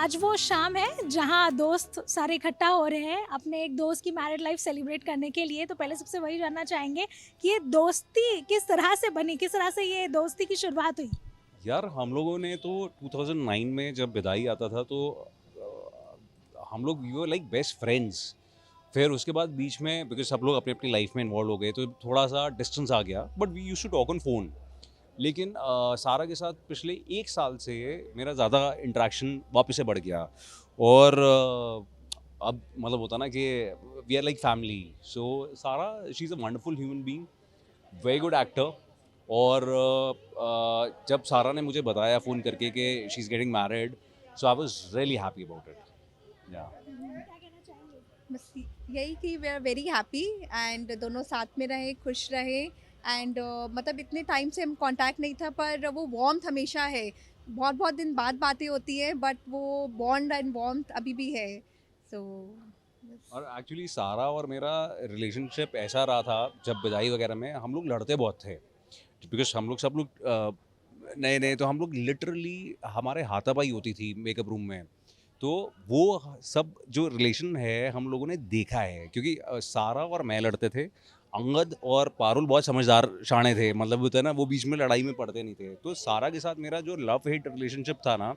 आज वो शाम है जहाँ दोस्त सारे इकट्ठा हो रहे हैं अपने एक दोस्त की मैरिड लाइफ सेलिब्रेट करने के लिए। तो पहले सबसे वही जानना चाहेंगे कि ये दोस्ती किस तरह से बनी, किस तरह से ये दोस्ती की शुरुआत हुई? यार हम लोगों ने तो 2009 में जब विदाई आता था तो हम लोग we were like best friends. फिर उसके बाद बीच में बिकॉज सब लोग अपनी अपनी लाइफ में इन्वॉल्व हो गए तो थोड़ा सा डिस्टेंस आ गया, but we used to talk on phone. लेकिन सारा के साथ पिछले एक साल से मेरा ज़्यादा इंटरेक्शन वापस से बढ़ गया। और अब मतलब होता ना कि we are like family. So Sara she is a wonderful human being, very good actor. और जब सारा ने मुझे बताया फ़ोन करके कि she is getting married, so I was really happy about it. या क्या कहना चाहेंगे? बस यही कि we are very happy and दोनों साथ में रहे, खुश रहे एंड मतलब इतने टाइम से हम कांटेक्ट नहीं था पर वो वार्मथ हमेशा है। बहुत बहुत दिन बाद बातें होती है बट वो बॉन्ड एंड वार्मथ अभी भी है। सो और एक्चुअली सारा और मेरा रिलेशनशिप ऐसा रहा था, जब विदाई वगैरह में हम लोग लड़ते बहुत थे बिकॉज हम लोग सब लोग नए नए, तो हम लोग लिटरली हमारे हाथापाई होती थी मेकअप रूम में। तो वो सब जो रिलेशन है हम लोगों ने देखा है, क्योंकि सारा और मैं लड़ते थे। अंगद और पारुल बहुत समझदार शाणे थे, मतलब होता है ना, वो बीच में लड़ाई में पड़ते नहीं थे। तो सारा के साथ मेरा जो लव हेट रिलेशनशिप था ना,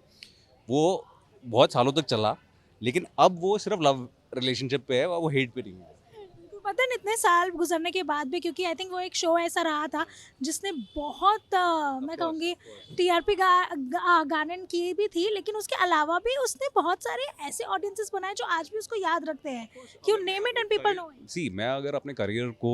वो बहुत सालों तक चला। लेकिन अब वो सिर्फ लव रिलेशनशिप पे है, वो हेट पे नहीं है। बिल्कुल, पता है इतने साल गुजरने के बाद भी, क्योंकि आई थिंक वो एक शो ऐसा रहा था जिसने बहुत ऑफ मैं कोर्स, कहूँगी ऑफ कोर्स। टीआरपी गार्डन की भी थी, लेकिन उसके अलावा भी उसने बहुत सारे ऐसे ऑडियंसेस बनाए जो आज भी उसको याद रखते हैं। क्यों, अगर मैं नेम इट अपने एंड पीपल नो करियर सी मैं अगर अपने करियर को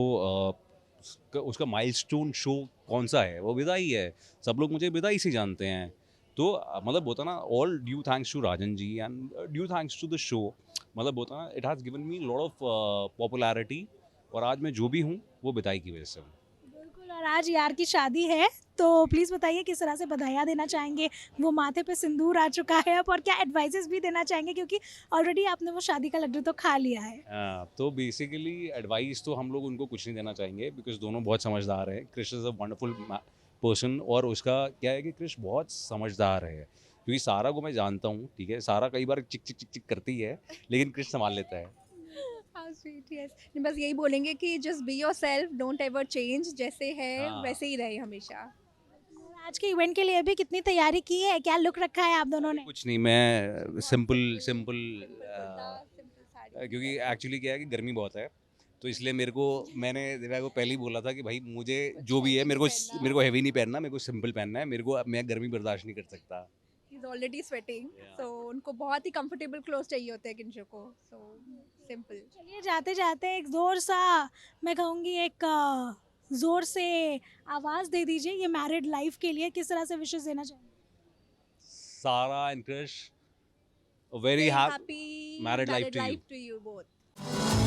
उसका माइलस्टोन शो कौन सा है, वो विदाई है। सब लोग मुझे विदाई से जानते हैं। तो मतलब होता ना, all due thanks to Rajan ji and due thanks to the show. मतलब होता ना, it has given me lot of popularity. और आज मैं जो भी हूँ वो विदाई की वजह से हूँ। बिल्कुल। और आज यार की शादी है, तो प्लीज़ बताइए किस तरह से बधाइयाँ देना चाहेंगे? वो माथे पे सिंदूर आ चुका है अब, और क्या एडवाइसेस भी देना चाहेंगे, क्योंकि ऑलरेडी आपने वो शादी का लड्डू तो खा लिया है? हाँ, तो बेसिकली एडवाइस तो हम लोग उनको कुछ नहीं देना चाहेंगे बिकॉज दोनों बहुत समझदार हैं। Krish is a wonderful person, और उसका क्या है कि क्रिश बहुत समझदार है। क्योंकि सारा को मैं जानता हूँ, ठीक है, सारा कई बार चिक चिक चिक चिक करती है, लेकिन क्रिश संभाल लेता है। How sweet, yes. बस यही बोलेंगे कि just be yourself, don't ever change, जैसे है हाँ। वैसे ही रहे हमेशा। और आज के इवेंट के लिए भी कितनी तैयारी की है? क्या लुक रखा है आप दोनों अभी ने? कुछ नहीं, मैं simple simple, simple kurta, simple sari, क्योंकि बस। एक्चुअली क्या है कि गर्मी बहुत है। तो इसलिए मेरे को, मैंने दिव्या को पहले ही बोला था कि भाई मुझे कुछ जो भी है, हैवी नहीं पहनना। मेरे को हैवी नहीं पहनना, मेरे को सिंपल पहनना है। मेरे को, मैं गर्मी बर्दाश्त नहीं कर सकता। He is already sweating. Yeah. सो उनको बहुत ही कंफर्टेबल क्लोथ चाहिए होते हैं किंजो को। So simple. चलिए, जाते जाते एक ज़ोर सा, मैं कहूँगी एक ज़ोर से आवाज़ दे दीजिए ये मैरिड लाइफ के लिए, किस तरह से विशेस देना चाहेंगे? Sarah and Krish, a very very happy happy married life married to you. Life to you both.